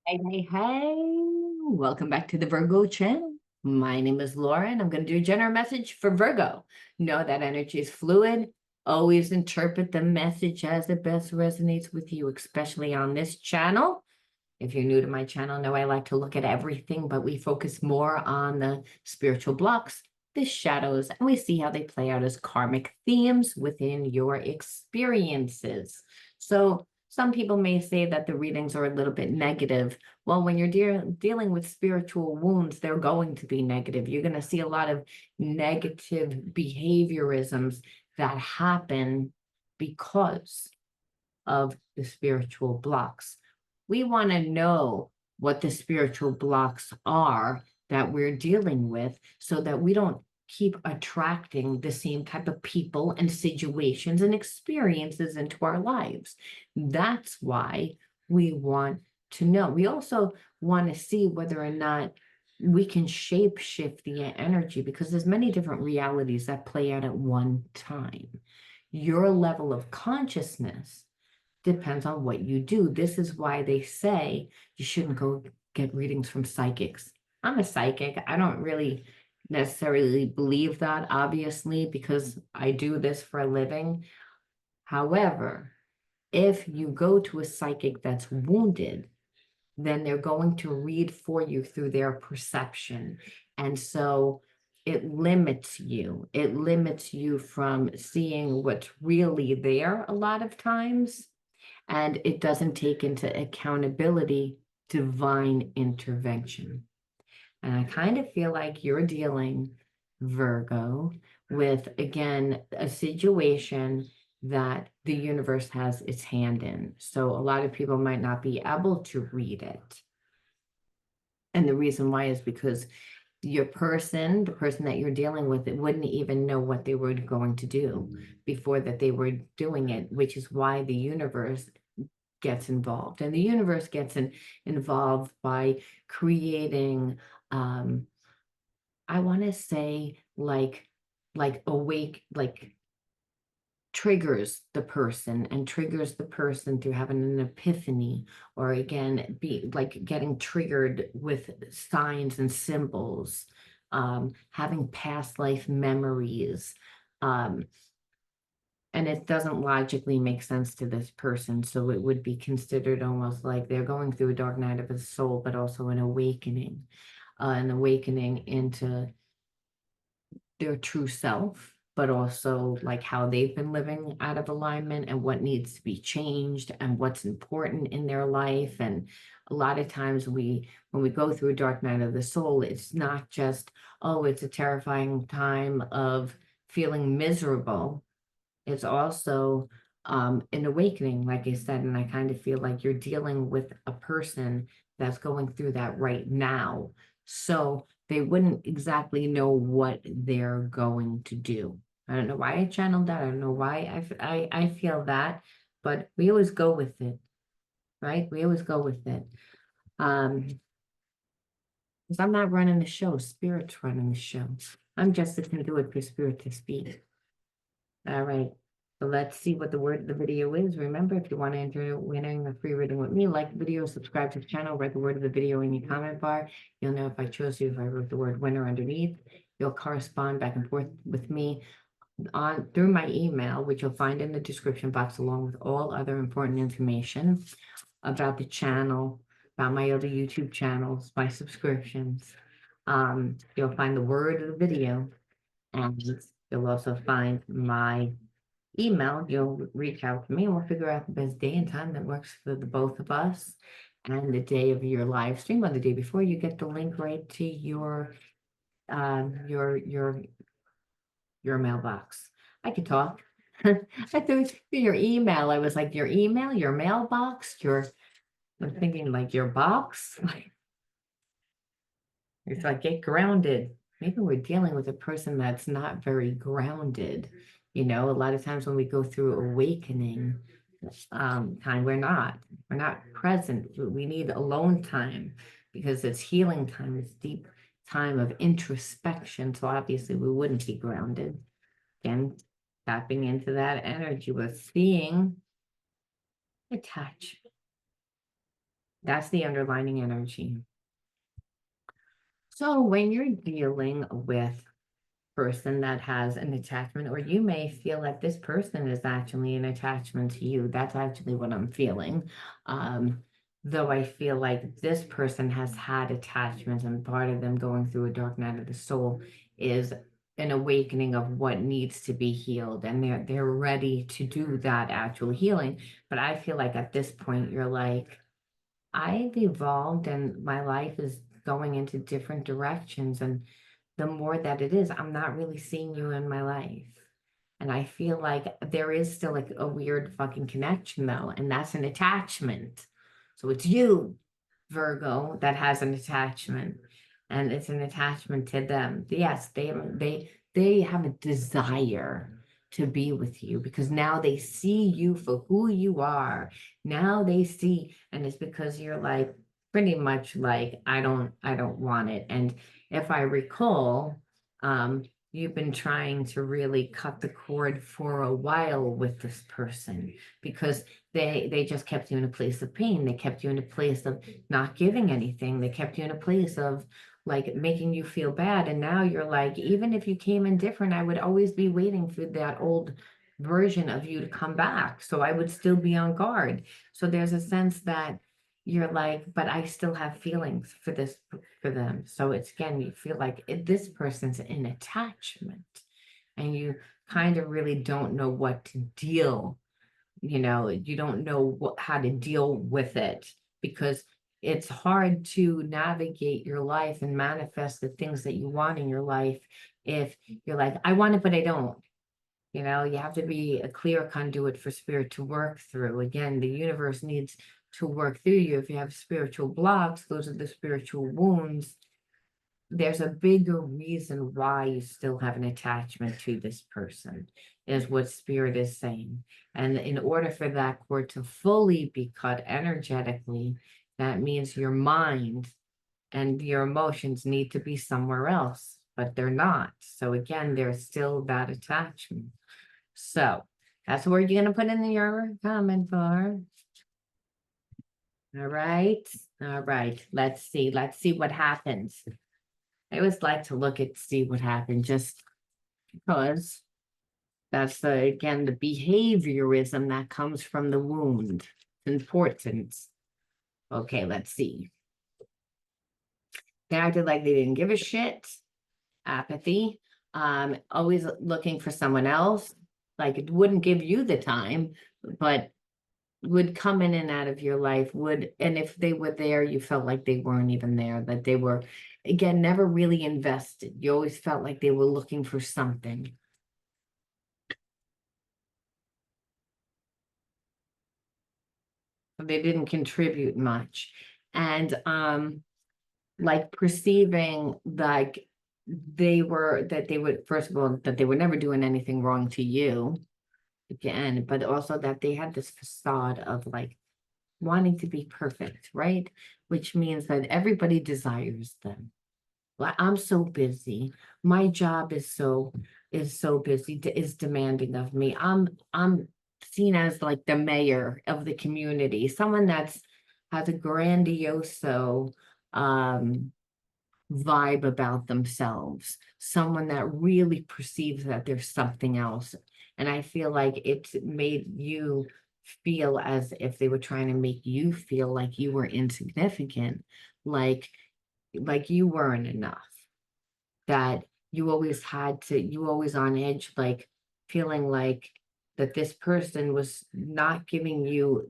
Hey, hey, hey. Welcome back to the Virgo Channel. My name is Laura, and I'm going to do a general message for Virgo. Know that energy is fluid. Always interpret the message as it best resonates with you, especially on this channel. If you're new to my channel, know I like to look at everything, but we focus more on the spiritual blocks, the shadows, and we see how they play out as karmic themes within your experiences. So some people may say that the readings are a little bit negative. Well, when you're dealing with spiritual wounds, they're going to be negative. You're going to see a lot of negative behaviorisms that happen because of the spiritual blocks. We want to know what the spiritual blocks are that we're dealing with so that we don't keep attracting the same type of people and situations and experiences into our lives. That's why we want to know. We also want to see whether or not we can shape shift the energy because there's many different realities that play out at one time. Your level of consciousness depends on what you do. This is why they say you shouldn't go get readings from psychics. I'm a psychic. I don't really necessarily believe that, obviously, because I do this for a living. However, if you go to a psychic that's wounded, then they're going to read for you through their perception. And so it limits you. It limits you from seeing what's really there a lot of times, and it doesn't take into accountability divine intervention. And I kind of feel like you're dealing, Virgo, with, again, a situation that the universe has its hand in. So a lot of people might not be able to read it. And the reason why is because the person that you're dealing with, it wouldn't even know what they were going to do before that they were doing it, which is why the universe gets involved. And the universe gets involved by creating, I want to say like triggers the person and triggers the person through having an epiphany, or again be like getting triggered with signs and symbols, having past life memories, um, and it doesn't logically make sense to this person. So it would be considered almost like they're going through a dark night of the soul, but also an awakening into their true self, but also like how they've been living out of alignment and what needs to be changed and what's important in their life. And a lot of times when we go through a dark night of the soul, it's not just, oh, it's a terrifying time of feeling miserable. It's also an awakening, like I said, and I kind of feel like you're dealing with a person that's going through that right now. So they wouldn't exactly know what they're going to do. I don't know why I channeled that. I don't know why I feel that, but we always go with it, right? We always go with it. Because I'm not running the show, Spirit's running the show. I'm just a conduit for Spirit to speak. All right. So let's see what the word of the video is. Remember, if you want to enter winning a free reading with me, like the video, subscribe to the channel, write the word of the video in your comment bar. You'll know if I chose you, if I wrote the word winner underneath. You'll correspond back and forth with me on through my email, which you'll find in the description box, along with all other important information about the channel, about my other YouTube channels, my subscriptions. You'll find the word of the video, and you'll also find my email. You'll reach out to me and we'll figure out the best day and time that works for the both of us. And the day of your live stream, or the day before, you get the link right to your mailbox. I could talk. I threw your email. I was like, your email, your mailbox, I'm thinking like your box. It's like, get grounded. Maybe we're dealing with a person that's not very grounded. You know, a lot of times when we go through awakening time, we're not present. We need alone time because it's healing time. It's deep time of introspection. So obviously we wouldn't be grounded. Again, tapping into that energy with seeing attachment. That's the underlining energy. So when you're dealing with person that has an attachment, or you may feel that this person is actually an attachment to you. That's actually what I'm feeling. Um, though I feel like this person has had attachments, and part of them going through a dark night of the soul is an awakening of what needs to be healed, and they're ready to do that actual healing. But I feel like at this point you're like, I've evolved and my life is going into different directions. And the more that it is, I'm not really seeing you in my life. And I feel like there is still like a weird fucking connection though, and that's an attachment. So it's you, Virgo, that has an attachment, and it's an attachment to them. Yes, they have a desire to be with you because now they see you for who you are. Now they see, and it's because you're like pretty much like, I don't want it. And if I recall, um, you've been trying to really cut the cord for a while with this person because they just kept you in a place of pain. They kept you in a place of not giving anything. They kept you in a place of like making you feel bad. And now you're like, even if you came in different, I would always be waiting for that old version of you to come back. So I would still be on guard. So there's a sense that you're like, but I still have feelings for this for them. So it's again, you feel like this person's in attachment, and you kind of really don't know what to deal. You don't know how to deal with it because it's hard to navigate your life and manifest the things that you want in your life if you're like, I want it, but I don't. You have to be a clear conduit for spirit to work through. Again, the universe needs to work through you. If you have spiritual blocks, those are the spiritual wounds. There's a bigger reason why you still have an attachment to this person, is what spirit is saying. And in order for that cord to fully be cut energetically, that means your mind and your emotions need to be somewhere else, but they're not. So again, there's still that attachment. So that's where you're going to put in your comment bar. All right. All right. Let's see. Let's see what happens. I always like to look at see what happened just because that's again the behaviorism that comes from the wound. It's important. Okay, let's see. They acted like they didn't give a shit. Apathy. Always looking for someone else. Like it wouldn't give you the time, but would come in and out of your life and if they were there, you felt like they weren't even there, that they were, again, never really invested. You always felt like they were looking for something. They didn't contribute much. And like perceiving like that they would, first of all, that they were never doing anything wrong to you, again, but also that they had this facade of like wanting to be perfect, right? Which means that everybody desires them. Well, I'm so busy. My job is so busy, is demanding of me. I'm seen as like the mayor of the community, someone that's has a grandioso um vibe about themselves, someone that really perceives that there's something else. And I feel like it's made you feel as if they were trying to make you feel like you were insignificant, like you weren't enough, that you always on edge, like feeling like that this person was not giving you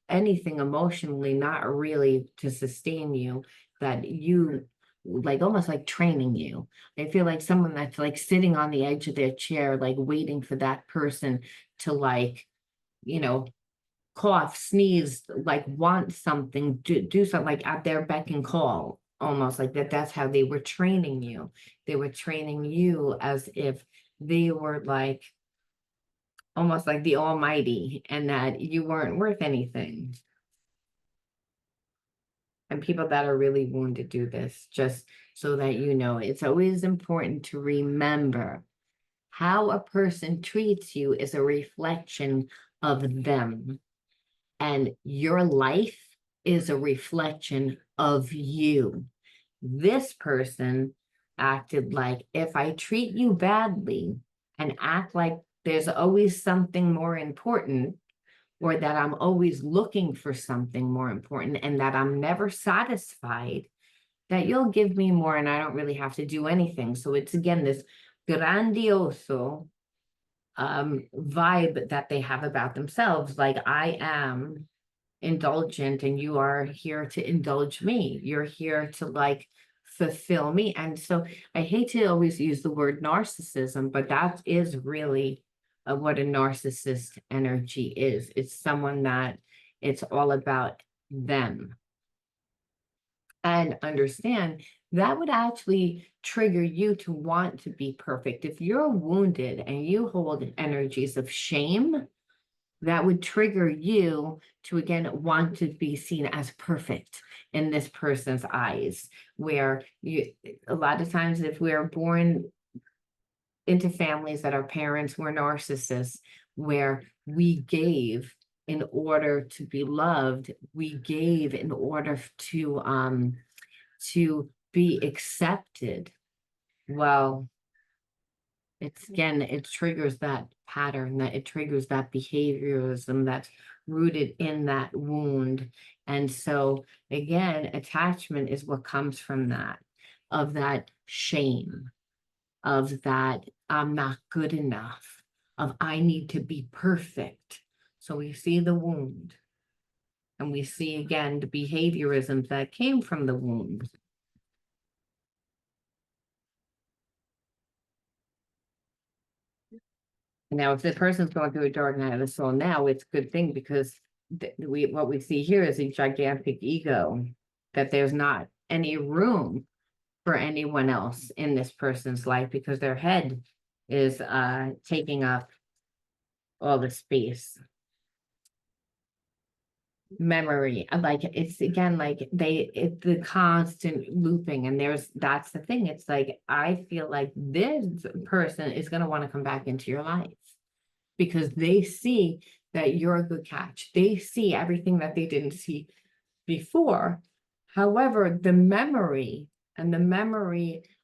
anything emotionally, not really to sustain you, that you like almost like training you. I feel like someone that's like sitting on the edge of their chair, like waiting for that person to like, you know, cough, sneeze, like want something, do something like at their beck and call, almost like that. That's how they were training you. They were training you as if they were like almost like the almighty and that you weren't worth anything. And people that are really wounded do this, just so that you know, it's always important to remember how a person treats you is a reflection of them. And your life is a reflection of you. This person acted like, if I treat you badly and act like there's always something more important, or that I'm always looking for something more important, and that I'm never satisfied, that you'll give me more and I don't really have to do anything. So it's again this grandioso vibe that they have about themselves. Like, I am indulgent and you are here to indulge me. You're here to like fulfill me. And so I hate to always use the word narcissism, but that is really what a narcissist energy is. It's someone that it's all about them. And understand that would actually trigger you to want to be perfect. If you're wounded and you hold energies of shame, that would trigger you to again want to be seen as perfect in this person's eyes. Where you, a lot of times, if we're born into families that our parents were narcissists, where we gave in order to be loved, we gave in order to be accepted. Well, it's again, it triggers that pattern, that it triggers that behaviorism that's rooted in that wound. And so again, attachment is what comes from that, of that shame, of that I'm not good enough, of I need to be perfect. So we see the wound, and we see again the behaviorisms that came from the wound. Now, if the person's going through a dark night of the soul now, it's a good thing, because what we see here is a gigantic ego, that there's not any room for anyone else in this person's life, because their head is taking up all the space. Memory, like it's again like it's the constant looping, and that's the thing. It's like, I feel like this person is going to want to come back into your life, because they see that you're a good catch. They see everything that they didn't see before. However, the memory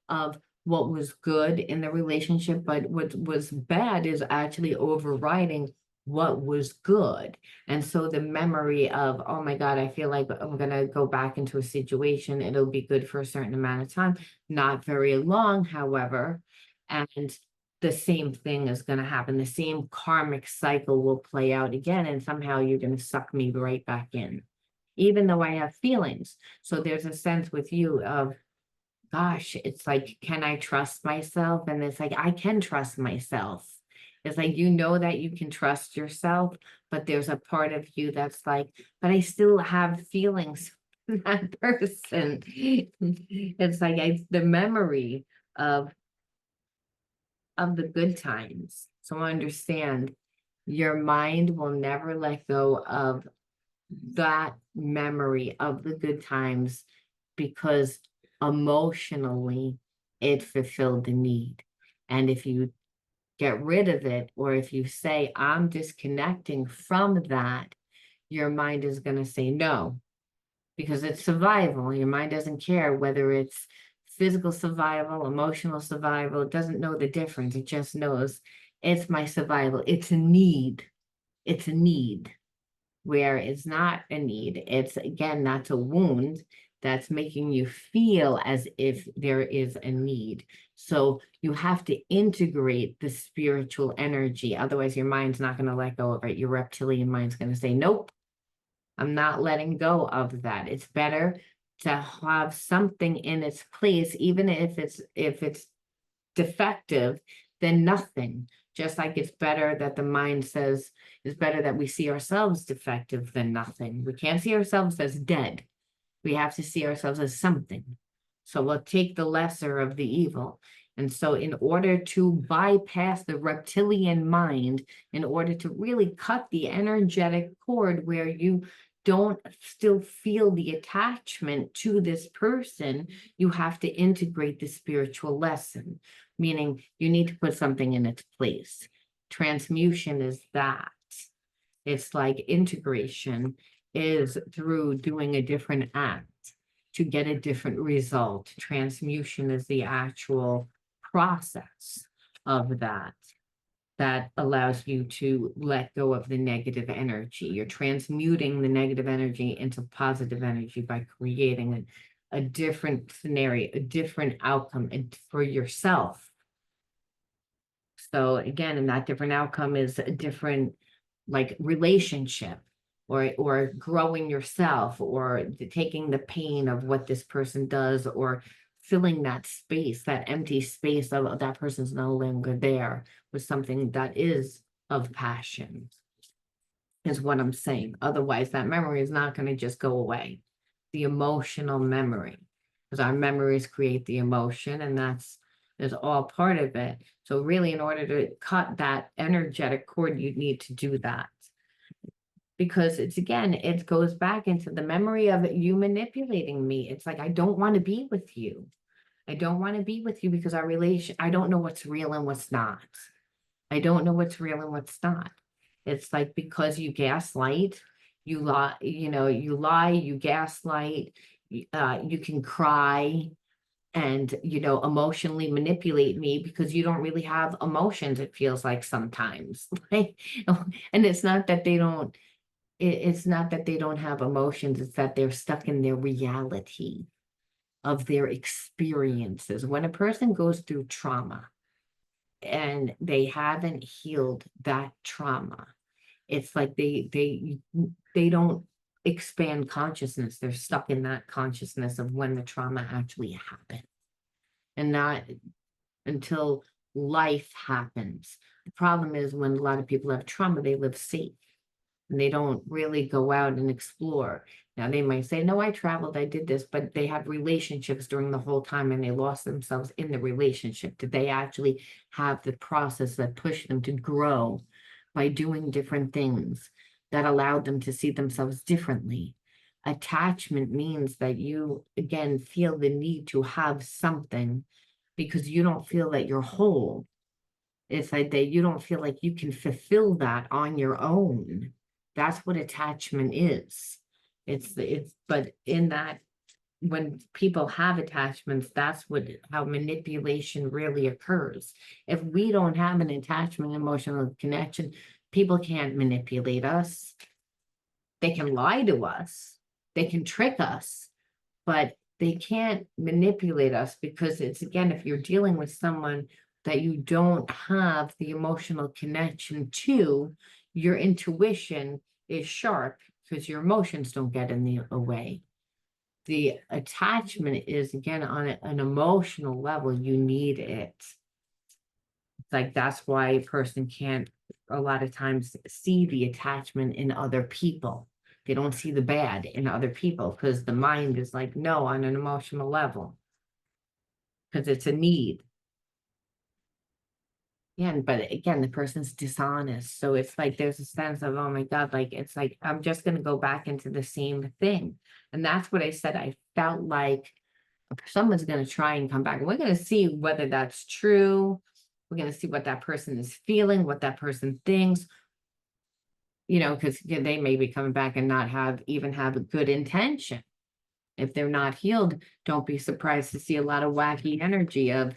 of what was good in the relationship, but what was bad, is actually overriding what was good. And so the memory of, oh my God, I feel like I'm going to go back into a situation. It'll be good for a certain amount of time, not very long, however. And the same thing is going to happen. The same karmic cycle will play out again. And somehow you're going to suck me right back in, even though I have feelings. So there's a sense with you of, gosh, it's like, can I trust myself? And it's like, I can trust myself. It's like, you know that you can trust yourself, but there's a part of you that's like, but I still have feelings for that person. It's like the memory of the good times. So understand, your mind will never let go of that memory of the good times, because emotionally it fulfilled the need. And if you get rid of it, or if you say, I'm disconnecting from that, your mind is going to say no, because it's survival. Your mind doesn't care whether it's physical survival, emotional survival. It doesn't know the difference. It just knows it's my survival. It's a need. It's a need, where it's not a need. It's again, that's a wound that's making you feel as if there is a need. So you have to integrate the spiritual energy. Otherwise, your mind's not going to let go of it. Your reptilian mind's going to say, nope, I'm not letting go of that. It's better to have something in its place, even if it's defective, than nothing. Just like it's better that the mind says, it's better that we see ourselves defective than nothing. We can't see ourselves as dead. We have to see ourselves as something. So we'll take the lesser of the evil. And so in order to bypass the reptilian mind, in order to really cut the energetic cord where you don't still feel the attachment to this person, you have to integrate the spiritual lesson, meaning you need to put something in its place. Transmutation is that. It's like integration. is through doing a different act to get a different result. Transmutation is the actual process of that allows you to let go of the negative energy. You're transmuting the negative energy into positive energy by creating a different scenario, a different outcome for yourself. So again, and that different outcome is a different like relationship or growing yourself or taking the pain of what this person does or filling that space, that empty space of that person's no longer there with something that is of passion, is what I'm saying. Otherwise, that memory is not going to just go away. The emotional memory, because our memories create the emotion, and that's is all part of it. So really, in order to cut that energetic cord, you need to do that. Because it's again, it goes back into the memory of you manipulating me. It's like, I don't want to be with you. I don't want to be with you because our relation, I don't know what's real and what's not. I don't know what's real and what's not. It's like because you gaslight, you lie, you lie, you gaslight, you can cry and, emotionally manipulate me because you don't really have emotions, it feels like sometimes. Like, and it's not that they don't, it's not that they don't have emotions, it's that they're stuck in their reality of their experiences. When a person goes through trauma and they haven't healed that trauma, it's like they don't expand consciousness. They're stuck in that consciousness of when the trauma actually happened, and not until life happens. The problem is when a lot of people have trauma, they live safe and they don't really go out and explore. Now they might say, no, I traveled, I did this, but they have relationships during the whole time and they lost themselves in the relationship. Did they actually have the process that pushed them to grow by doing different things that allowed them to see themselves differently? Attachment means that you, again, feel the need to have something because you don't feel that you're whole. It's like that you don't feel like you can fulfill that on your own. That's what attachment is. But in that, when people have attachments, that's how manipulation really occurs. If we don't have an attachment, emotional connection, people can't manipulate us. They can lie to us, they can trick us, but they can't manipulate us because it's, again, if you're dealing with someone that you don't have the emotional connection to, your intuition is sharp because your emotions don't get in the way. The attachment is, again, on an emotional level, you need it. It's like that's why a person can't a lot of times see the attachment in other people. They don't see the bad in other people because the mind is like, no, on an emotional level, because it's a need. Yeah, but again, the person's dishonest. So it's like there's a sense of, oh my God, like it's like I'm just going to go back into the same thing. And that's what I said. I felt like someone's going to try and come back. And we're going to see whether that's true. We're going to see what that person is feeling, what that person thinks, because they may be coming back and not even have a good intention. If they're not healed, don't be surprised to see a lot of wacky energy of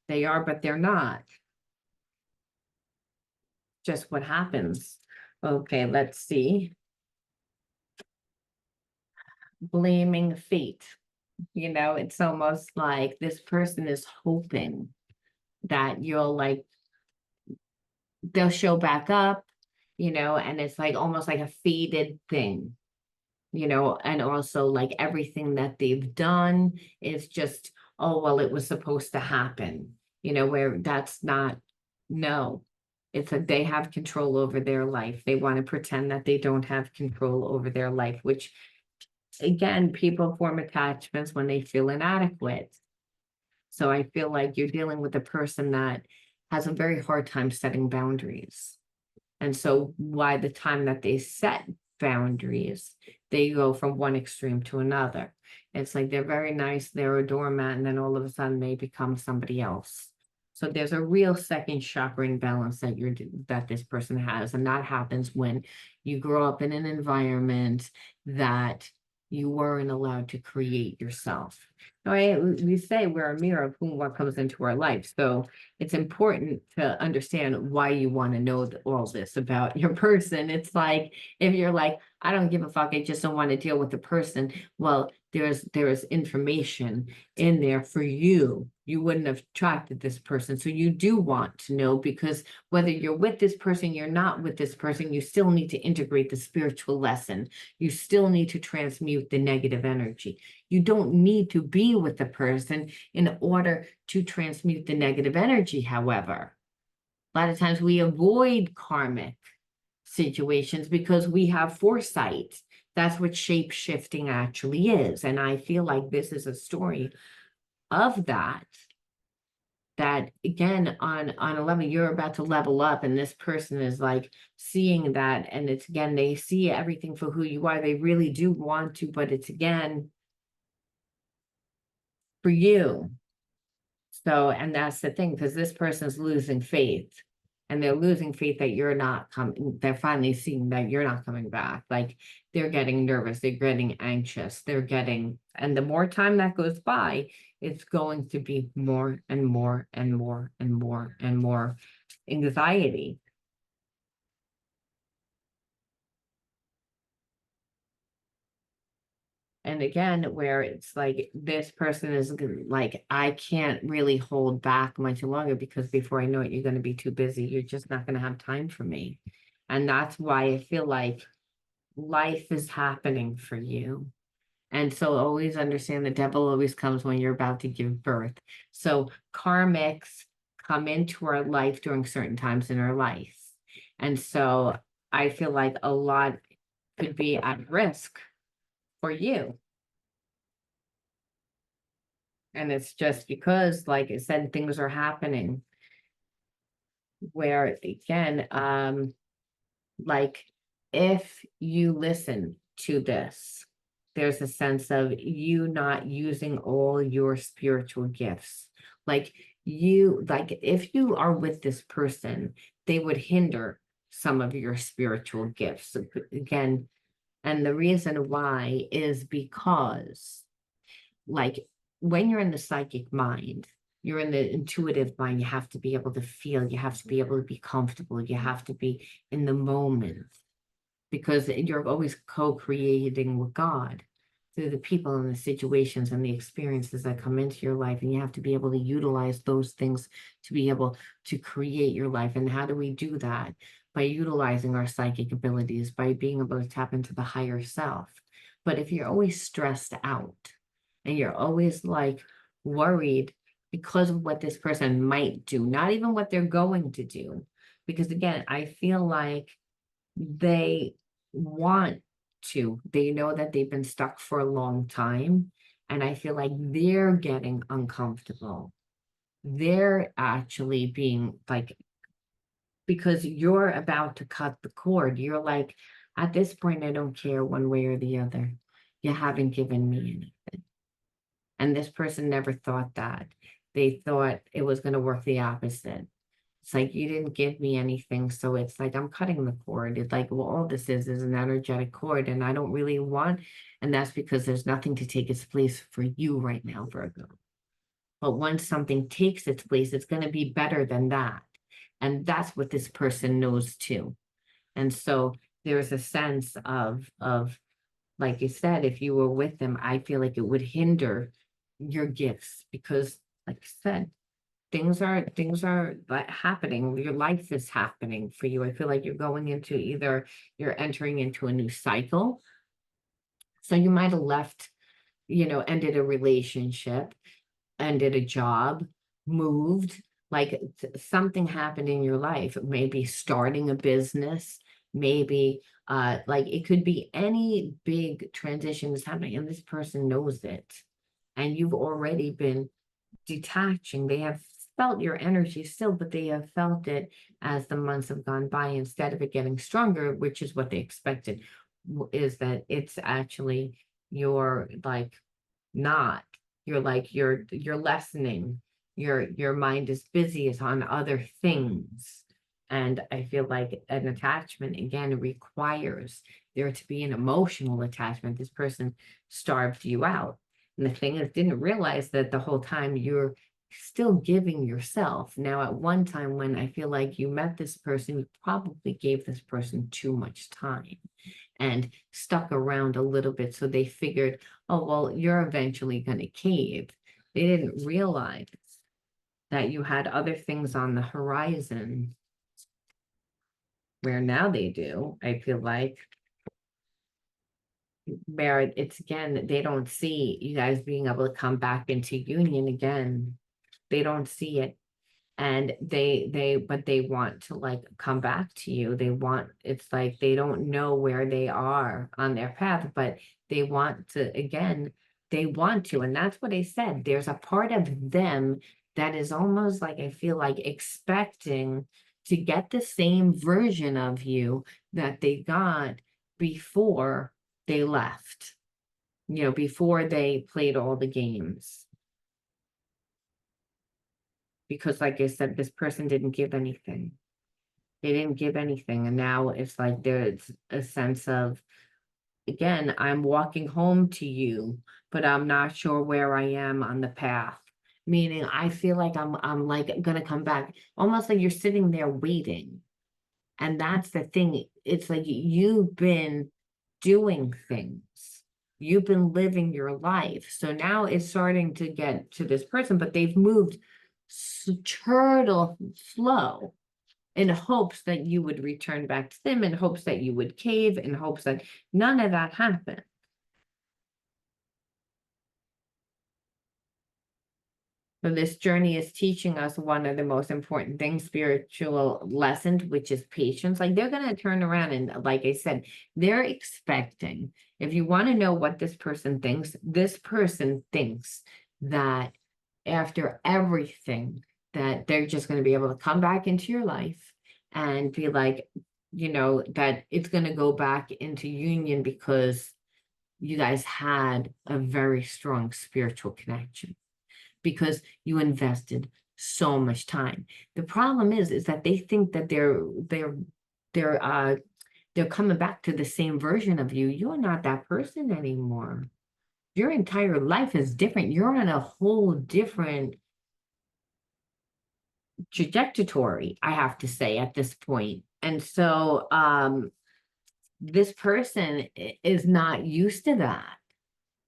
they are, but they're not. Just what happens. Okay, let's see. Blaming fate. It's almost like this person is hoping that they'll show back up, and it's like almost like a faded thing, and also like everything that they've done is just, oh, well, it was supposed to happen, where that's not, no, it's that they have control over their life. They want to pretend that they don't have control over their life, which again, people form attachments when they feel inadequate. So I feel like you're dealing with a person that has a very hard time setting boundaries. And so by the time that they set boundaries, they go from one extreme to another. It's like they're very nice, they're a doormat, and then all of a sudden they become somebody else. So there's a real second chakra imbalance that this person has. And that happens when you grow up in an environment that you weren't allowed to create yourself. All right, we say we're a mirror of what comes into our life. So it's important to understand why you want to know all this about your person. It's like, if you're like, I don't give a fuck, I just don't want to deal with the person. Well, there's information in there for you. You wouldn't have attracted this person. So you do want to know, because whether you're with this person, you're not with this person, you still need to integrate the spiritual lesson. You still need to transmute the negative energy. You don't need to be with the person in order to transmute the negative energy. However, a lot of times we avoid karmic situations because we have foresight. That's what shape shifting actually is. And I feel like this is a story of that. That again, on a level, you're about to level up, and this person is like seeing that, and it's again, they see everything for who you are. They really do want to, but it's again for you. So, and that's the thing, because this person's losing faith, and they're losing faith that you're not coming. They're finally seeing that you're not coming back. Like, they're getting nervous, they're getting anxious, and the more time that goes by, it's going to be more and more and more and more and more anxiety. And again, where it's like this person is like, I can't really hold back much longer, because before I know it, you're going to be too busy. You're just not going to have time for me. And that's why I feel like life is happening for you. And so always understand the devil always comes when you're about to give birth. So karmics come into our life during certain times in our life. And so I feel like a lot could be at risk for you. And it's just because, like I said, things are happening where, again, like, if you listen to this, there's a sense of you not using all your spiritual gifts. Like, if you are with this person, they would hinder some of your spiritual gifts. Again, and the reason why is because, like, when you're in the psychic mind, you're in the intuitive mind, you have to be able to feel, you have to be able to be comfortable, you have to be in the moment, because you're always co-creating with God through the people and the situations and the experiences that come into your life. And you have to be able to utilize those things to be able to create your life. And how do we do that? By utilizing our psychic abilities, by being able to tap into the higher self. But if you're always stressed out and you're always like worried because of what this person might do, not even what they're going to do, because again, I feel like they want to, they know that they've been stuck for a long time. And I feel like they're getting uncomfortable. They're actually being like, because you're about to cut the cord. You're like, at this point, I don't care one way or the other. You haven't given me anything. And this person never thought that. They thought it was going to work the opposite. It's like, you didn't give me anything. So it's like, I'm cutting the cord. It's like, well, all this is an energetic cord, and I don't really want, and that's because there's nothing to take its place for you right now, Virgo. But once something takes its place, it's going to be better than that. And that's what this person knows too. And so there's a sense of, like you said, if you were with them, I feel like it would hinder your gifts, because, like I said, things are like happening. Your life is happening for you. I feel like you're going into, either you're entering into a new cycle. So you might have left, ended a relationship, ended a job, moved, like something happened in your life. Maybe starting a business, maybe like it could be any big transition that's happening, and this person knows it. And you've already been detaching. They have felt your energy still, but they have felt it as the months have gone by. Instead of it getting stronger, which is what they expected, is that it's actually, you're like not, you're like, you're lessening. your mind is busy, is on other things. And I feel like an attachment again requires there to be an emotional attachment. This person starved you out. And the thing is, didn't realize that the whole time you're still giving yourself. Now, at one time when I feel like you met this person, you probably gave this person too much time and stuck around a little bit. So they figured, oh, well, you're eventually going to cave. They didn't realize that you had other things on the horizon, where now they do. I feel like where it's again, they don't see you guys being able to come back into union again. They don't see it. And but they want to like come back to you. They want, it's like they don't know where they are on their path, but they want to, again, they want to. And that's what I said. There's a part of them that is almost like, I feel like expecting to get the same version of you that they got before they left, before they played all the games. Because like I said, this person didn't give anything. They didn't give anything. And now it's like there's a sense of, again, I'm walking home to you, but I'm not sure where I am on the path. Meaning I feel like I'm like gonna come back, almost like you're sitting there waiting. And that's the thing. It's like you've been doing things. You've been living your life. So now it's starting to get to this person, but they've moved turtle slow in hopes that you would return back to them, in hopes that you would cave, in hopes that none of that happened. So this journey is teaching us one of the most important things, spiritual lessons, which is patience. Like they're going to turn around and, like I said, they're expecting, if you want to know what this person thinks, this person thinks that after everything, that they're just going to be able to come back into your life and be like, that it's going to go back into union because you guys had a very strong spiritual connection, because you invested so much time. The problem is that they think that they're coming back to the same version of you. You're not that person anymore. Your entire life is different. You're on a whole different trajectory, I have to say, at this point. And so this person is not used to that.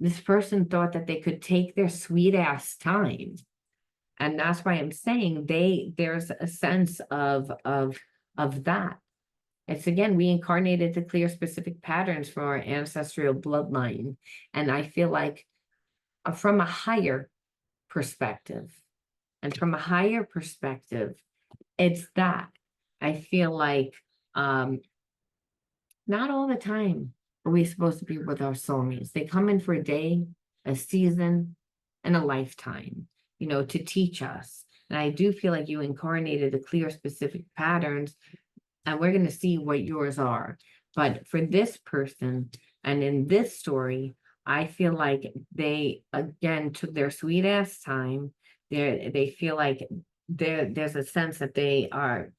This person thought that they could take their sweet ass time. And that's why I'm saying there's a sense of that. It's again, we incarnated to clear specific patterns from our ancestral bloodline. And I feel like from a higher perspective, it's that. I feel like not all the time are we supposed to be with our soulmates. They come in for a day, a season, and a lifetime, to teach us. And I do feel like you incarnated the clear specific patterns, and we're going to see what yours are. But for this person, and in this story, I feel like they, again, took their sweet ass time. They feel like there's a sense that they are,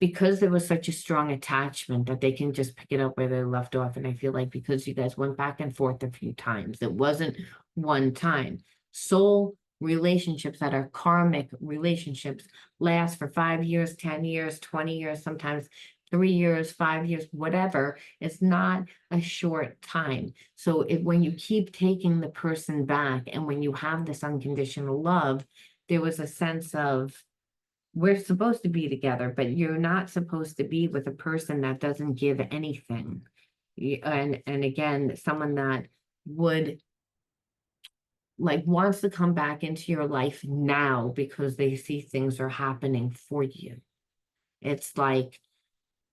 because there was such a strong attachment, that they can just pick it up where they left off. And I feel like because you guys went back and forth a few times, it wasn't one time. Soul relationships that are karmic relationships last for 5 years, 10 years, 20 years, sometimes 3 years, 5 years, whatever. It's not a short time. So when you keep taking the person back, and when you have this unconditional love, there was a sense of, we're supposed to be together, but you're not supposed to be with a person that doesn't give anything. And again, someone that would wants to come back into your life now because they see things are happening for you. It's like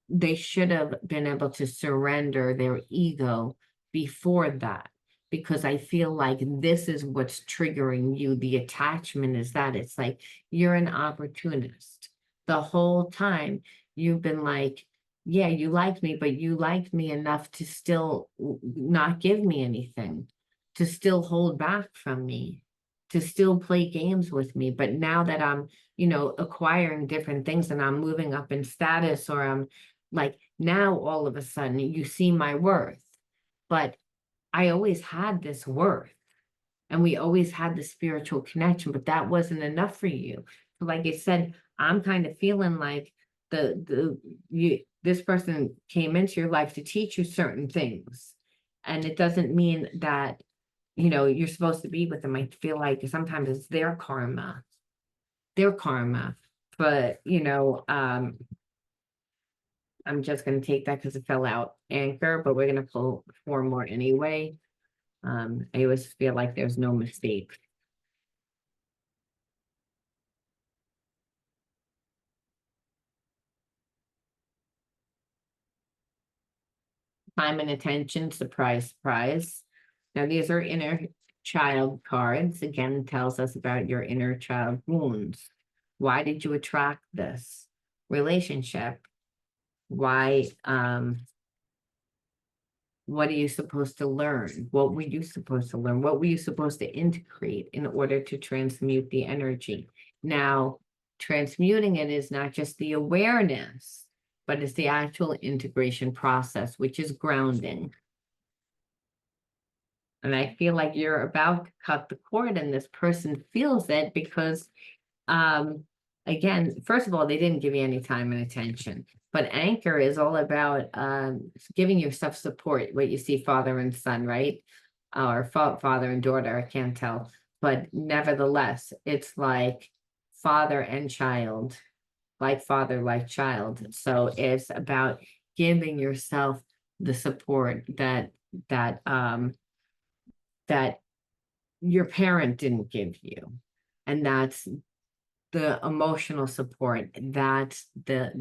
they should have been able to surrender their ego before that, because I feel like this is what's triggering you. The attachment is that it's like you're an opportunist. The whole time you've been like, yeah, you like me, but you liked me enough to still not give me anything, to still hold back from me. to still play games with me. But now that I'm, you know, acquiring different things and I'm moving up in status, or I'm like, now all of a sudden you see my worth. But I always had this worth, and we always had the spiritual connection, but that wasn't enough for you. So like I said, I'm kind of feeling like this person came into your life to teach you certain things. And it doesn't mean that, you know, you're supposed to be with them. I feel like sometimes it's their karma. But, you know, I'm just going to take that because it fell out anchor, but we're going to pull four more anyway. I always feel like there's no mistake. Time and attention, surprise, surprise. Now, these are inner child cards. Again, tells us about your inner child wounds. Why did you attract this relationship? Why, what are you supposed to learn? What were you supposed to learn? What were you supposed to integrate in order to transmute the energy? Now, transmuting it is not just the awareness, but it's the actual integration process, which is grounding. And I feel like you're about to cut the cord, and this person feels it because, again, first of all, they didn't give you any time and attention. But anchor is all about giving yourself support, what you see father and son, right? Or father and daughter, I can't tell. But nevertheless, it's like father and child, like father, like child. So it's about giving yourself the support that that your parent didn't give you. And that's the emotional support. That's the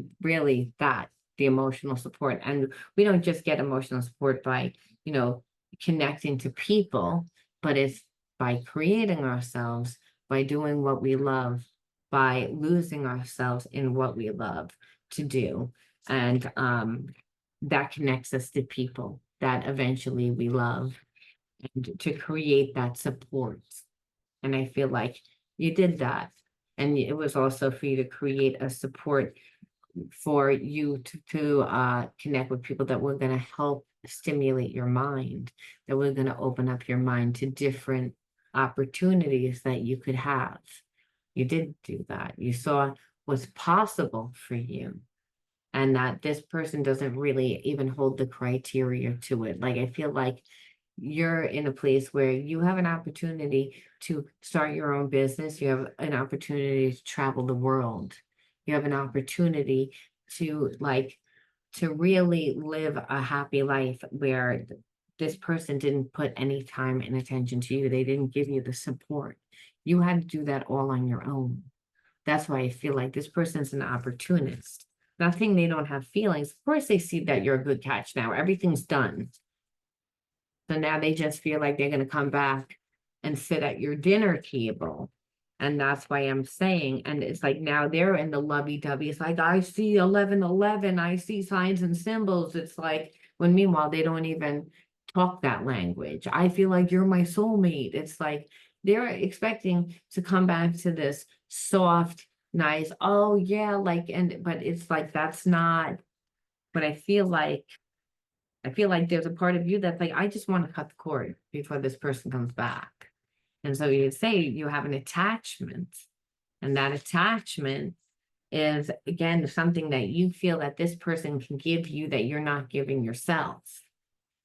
emotional support. And we don't just get emotional support by, you know, connecting to people, but it's by creating ourselves, by doing what we love, by losing ourselves in what we love to do. And that connects us to people that eventually we love, and to create that support. And I feel like you did that. And it was also for you to create a support for you to connect with people that were going to help stimulate your mind, that were going to open up your mind to different opportunities that you could have. You did do that. You saw what's possible for you, and that this person doesn't really even hold the criteria to it. Like, I feel like you're in a place where you have an opportunity to start your own business. You have an opportunity to travel the world. You have an opportunity to really live a happy life where this person didn't put any time and attention to you. They didn't give you the support. You had to do that all on your own. That's why I feel like this person's an opportunist. Nothing, they don't have feelings. Of course, they see that you're a good catch now. Everything's done. So now they just feel like they're going to come back and sit at your dinner table. And that's why I'm saying, and it's like now they're in the lovey-dovey. It's like, I see 1111, I see signs and symbols. It's like, when meanwhile, they don't even talk that language. I feel like you're my soulmate. It's like they're expecting to come back to this soft, nice, oh yeah, like, but it's like, that's not, but I feel like there's a part of you that's like, I just want to cut the cord before this person comes back. And so you say you have an attachment, and that attachment is, again, something that you feel that this person can give you that you're not giving yourself,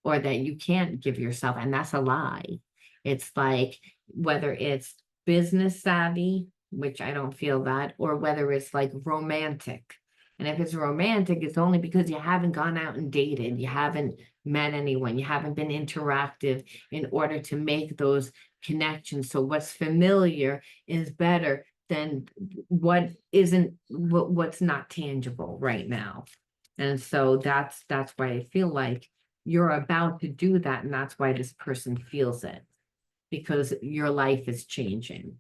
or that you can't give yourself. And that's a lie. It's like, whether it's business savvy, which I don't feel that, or whether it's like romantic. And if it's romantic, it's only because you haven't gone out and dated, you haven't met anyone, you haven't been interactive in order to make those connections. So what's familiar is better than what's not tangible right now. And so that's why I feel like you're about to do that, and that's why this person feels it, because your life is changing.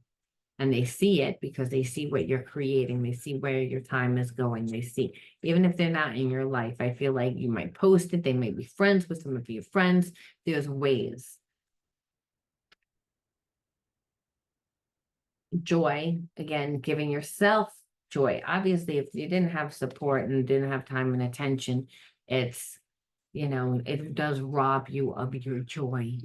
And they see it because they see what you're creating. They see where your time is going. They see, even if they're not in your life, I feel like you might post it. They may be friends with some of your friends. There's ways. joy, again, giving yourself joy. Obviously, if you didn't have support and didn't have time and attention, it's, it does rob you of your joy.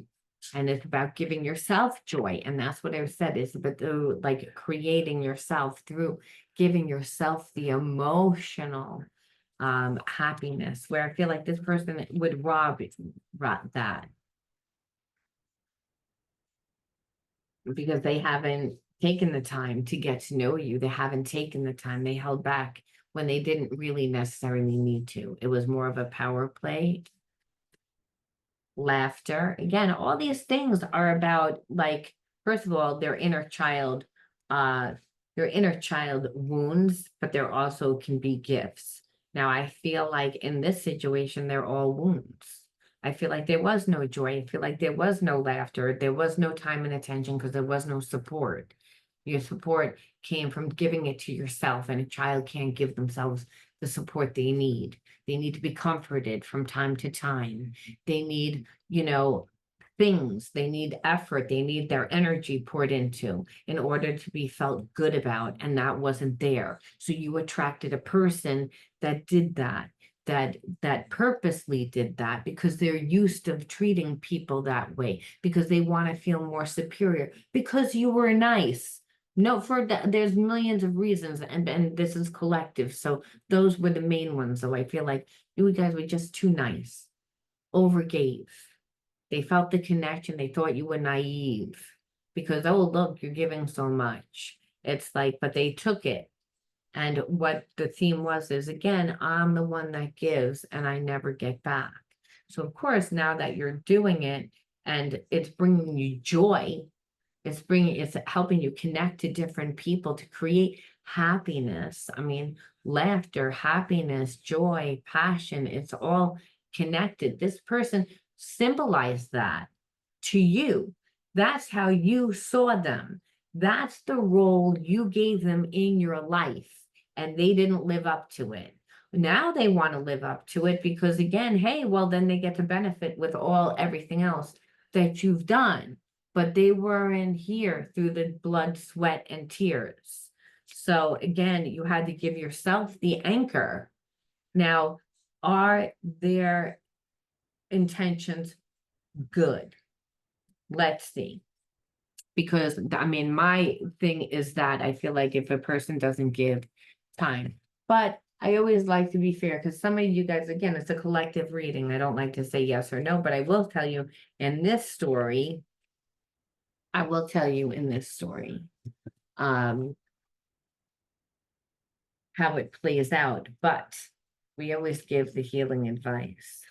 And it's about giving yourself joy. And that's what I said, is about the, like, creating yourself through giving yourself the emotional happiness, where I feel like this person would rob that, because they haven't taken the time to get to know you. They haven't taken the time. They held back when they didn't really necessarily need to. It was more of a power play. Laughter. Again, all these things are about, like, first of all, uh, their inner child wounds, but there also can be gifts. Now, I feel like in this situation, they're all wounds. I feel like there was no joy. I feel like there was no laughter. There was no time and attention because there was no support. Your support came from giving it to yourself, and a child can't give themselves the support they need. They need to be comforted from time to time. They need, things, they need effort, they need their energy poured into in order to be felt good about. And that wasn't there. So you attracted a person that did that, that purposely did that, because they're used to treating people that way, because they want to feel more superior, because you were nice. No, for that, there's millions of reasons, and this is collective. So those were the main ones. So I feel like you guys were just too nice, overgave. They felt the connection. They thought you were naive because, oh, look, you're giving so much. It's like, but they took it. And what the theme was is, again, I'm the one that gives and I never get back. So, of course, now that you're doing it and it's bringing you joy, it's helping you connect to different people to create happiness. I mean, laughter, happiness, joy, passion, it's all connected. This person symbolized that to you. That's how you saw them. That's the role you gave them in your life, and they didn't live up to it. Now they want to live up to it because, again, hey, well, then they get to benefit with everything else that you've done, but they weren't here through the blood, sweat, and tears. So again, you had to give yourself the anchor. Now, are their intentions good? Let's see. Because I mean, my thing is that I feel like if a person doesn't give time, but I always like to be fair, because some of you guys, again, it's a collective reading. I don't like to say yes or no, but I will tell you in this story, how it plays out, but we always give the healing advice,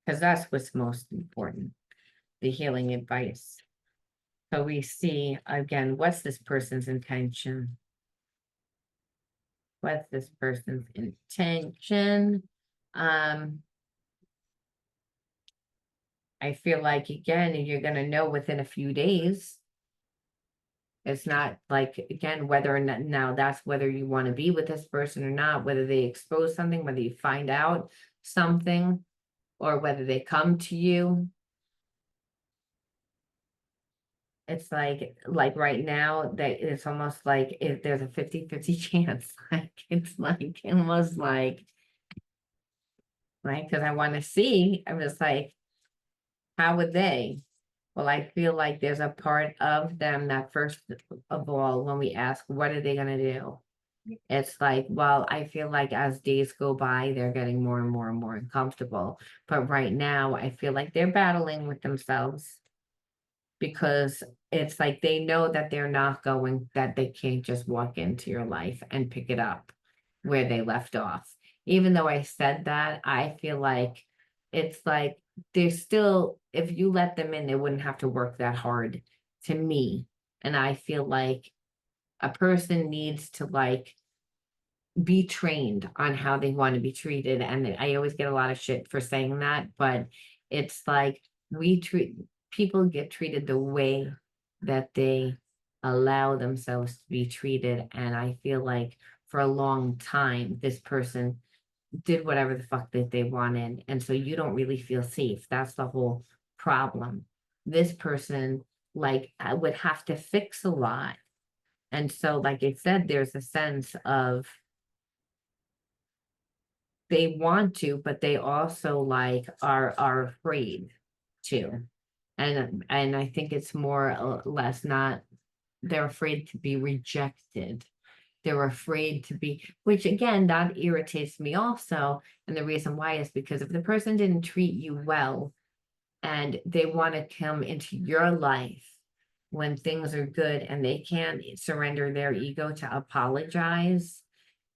because that's what's most important, the healing advice. So we see, again, what's this person's intention? What's this person's intention? I feel like, again, you're going to know within a few days. It's not like, again, whether or not now that's whether you want to be with this person or not, whether they expose something, whether you find out something, or whether they come to you. It's like right now that it's almost like if there's a 50-50 chance. Like it's like almost like because I want to see, I was like, how would they? Well, I feel like there's a part of them that, first of all, when we ask, what are they gonna do? It's like, well, I feel like as days go by, they're getting more and more and more uncomfortable. But right now, I feel like they're battling with themselves, because it's like they know that that they can't just walk into your life and pick it up where they left off. Even though I said that, I feel like it's like they're still, if you let them in, they wouldn't have to work that hard, to me. And I feel like a person needs to be trained on how they want to be treated. And I always get a lot of shit for saying that, but it's like people get treated the way that they allow themselves to be treated. And I feel like for a long time, this person did whatever the fuck that they wanted. And so you don't really feel safe. That's the whole problem. This person like would have to fix a lot. And so, like I said, there's a sense of they want to, but they also like are afraid to. And I think it's more or less not, they're afraid to be rejected. They're afraid to be, which again, that irritates me also. And the reason why is because if the person didn't treat you well and they want to come into your life when things are good and they can't surrender their ego to apologize,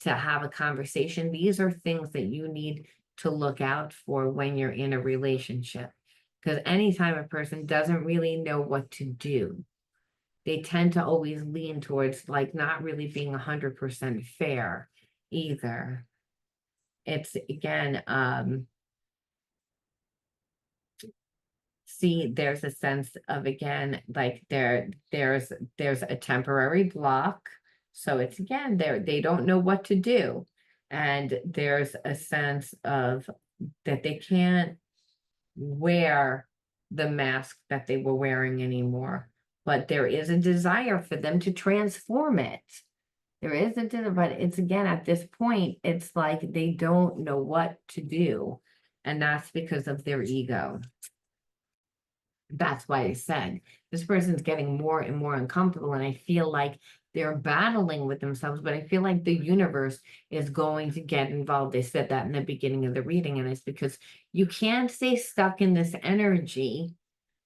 to have a conversation, these are things that you need to look out for when you're in a relationship. Because anytime a person doesn't really know what to do, they tend to always lean towards like not really being 100% fair either. It's again, see, there's a sense of again, like there's a temporary block. So it's again, they don't know what to do. And there's a sense of that they can't wear the mask that they were wearing anymore. But there is a desire for them to transform it. There isn't, but it's again, at this point, it's like they don't know what to do. And that's because of their ego. That's why I said this person's getting more and more uncomfortable. And I feel like they're battling with themselves, but I feel like the universe is going to get involved. They said that in the beginning of the reading, and it's because you can't stay stuck in this energy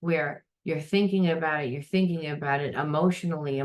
where you're thinking about it emotionally,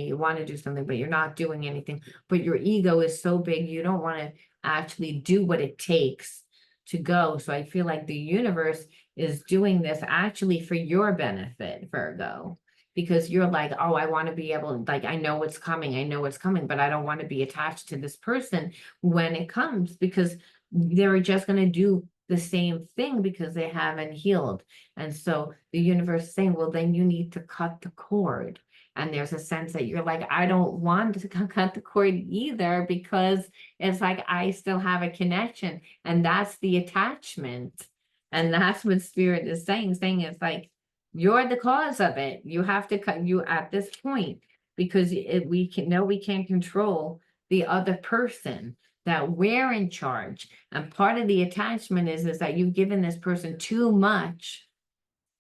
you want to do something, but you're not doing anything. But your ego is so big, you don't want to actually do what it takes to go. So I feel like the universe is doing this actually for your benefit, Virgo, because you're like, oh, I want to be able, like, I know what's coming, but I don't want to be attached to this person when it comes, because they're just going to do the same thing because they haven't healed. And so the universe is saying, well, then you need to cut the cord. And there's a sense that you're like, I don't want to cut the cord either, because it's like I still have a connection, and that's the attachment. And that's what spirit is saying it's like, you're the cause of it. You have to cut you at this point, because we can't control the other person, that we're in charge. And part of the attachment is that you've given this person too much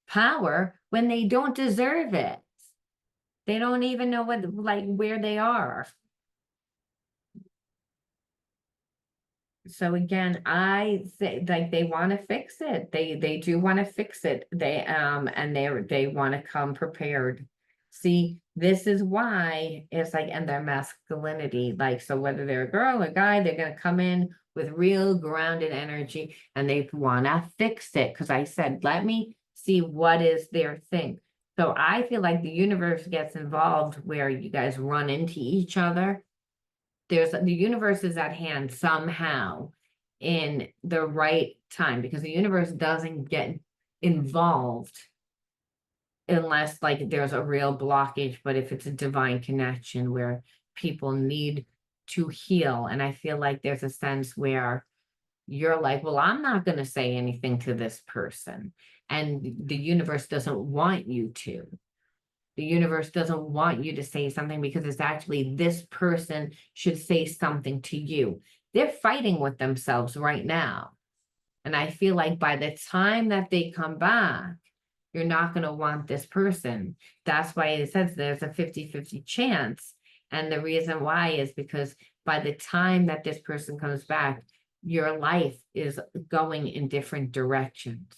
power when they don't deserve it. They don't even know what, like, where they are. So again, I say, like, they want to fix it. They do want to fix it. And they want to come prepared. See, this is why it's like, and their masculinity, like, so whether they're a girl or guy, they're gonna come in with real grounded energy, and they want to fix it. Because I said, let me see what is their thing. So I feel like the universe gets involved where you guys run into each other. The universe is at hand somehow in the right time, because the universe doesn't get involved unless like there's a real blockage. But if it's a divine connection where people need to heal, and I feel like there's a sense where you're like, well, I'm not going to say anything to this person, and the universe doesn't want you to. The universe doesn't want you to say something, because it's actually this person should say something to you. They're fighting with themselves right now. And I feel like by the time that they come back, you're not going to want this person. That's why it says there's a 50-50 chance. And the reason why is because by the time that this person comes back, your life is going in different directions.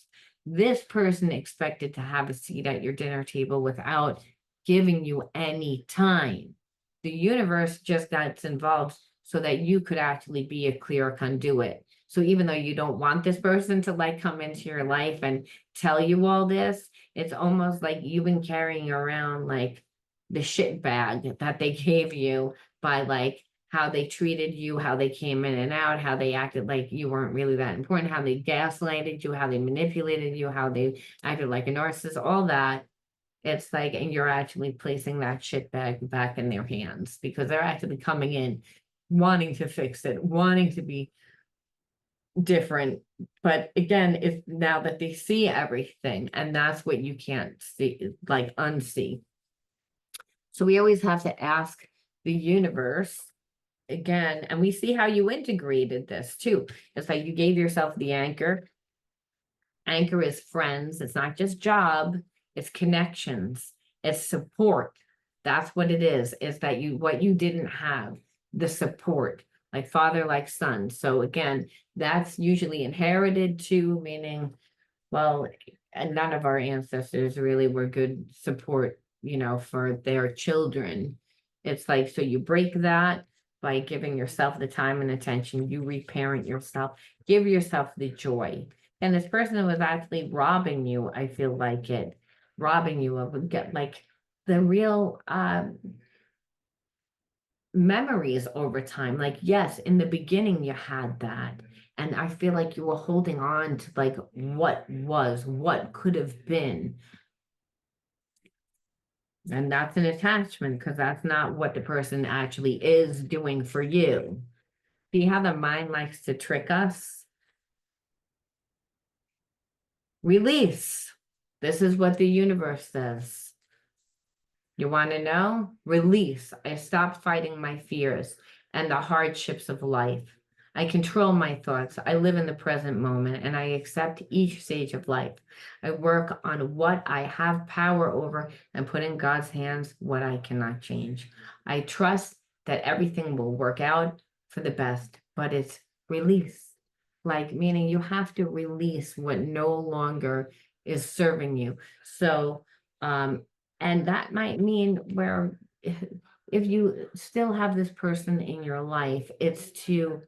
This person expected to have a seat at your dinner table without giving you any time. The universe just got involved so that you could actually be a clear conduit. So even though you don't want this person to like come into your life and tell you all this, it's almost like you've been carrying around like the shit bag that they gave you, by like how they treated you, how they came in and out, how they acted like you weren't really that important, how they gaslighted you, how they manipulated you, how they acted like a narcissist, all that. It's like, and you're actually placing that shit bag back in their hands, because they're actually coming in, wanting to fix it, wanting to be different. But again, if now that they see everything, and that's what you can't see, like unsee. So we always have to ask the universe again, and we see how you integrated this too. It's like you gave yourself the anchor. Anchor is friends. It's not just job, it's connections, it's support. That's what it is that what you didn't have, the support, like father, like son. So again, that's usually inherited too, meaning, well, and none of our ancestors really were good support, for their children. It's like, so you break that by giving yourself the time and attention, you reparent yourself, give yourself the joy. And this person was actually robbing you, I feel like robbing you of get like the real memories over time. Like, yes, in the beginning you had that. And I feel like you were holding on to like what could have been. And that's an attachment because that's not what the person actually is doing for you. See how the mind likes to trick us? Release. This is what the universe says. You want to know? Release. I stopped fighting my fears and the hardships of life. I control my thoughts. I live in the present moment and I accept each stage of life. I work on what I have power over and put in God's hands what I cannot change. I trust that everything will work out for the best, but it's release. Like, meaning you have to release what no longer is serving you. So, and that might mean where if you still have this person in your life, it's to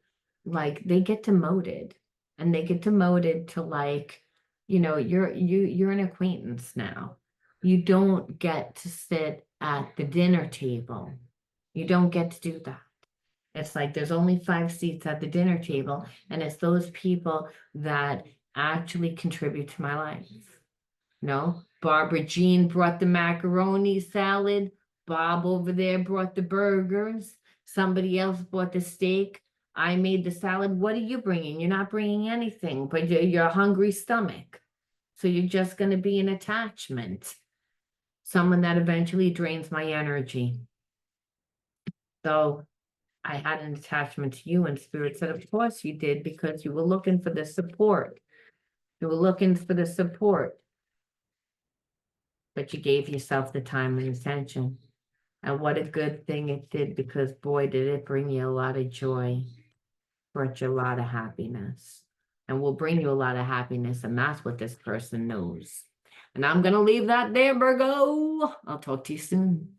like they get demoted and they get demoted to like, you're an acquaintance now. You don't get to sit at the dinner table. You don't get to do that. It's like there's only 5 seats at the dinner table, and it's those people that actually contribute to my life. No, Barbara Jean brought the macaroni salad. Bob over there brought the burgers. Somebody else brought the steak. I made the salad. What are you bringing? You're not bringing anything, but you're a hungry stomach. So you're just going to be an attachment. Someone that eventually drains my energy. So I had an attachment to you, and Spirit said, of course you did, because you were looking for the support. You were looking for the support. But you gave yourself the time and attention. And what a good thing it did, because boy, did it bring you a lot of joy, brought you a lot of happiness, and will bring you a lot of happiness. And that's what this person knows. And I'm going to leave that there, Virgo. I'll talk to you soon.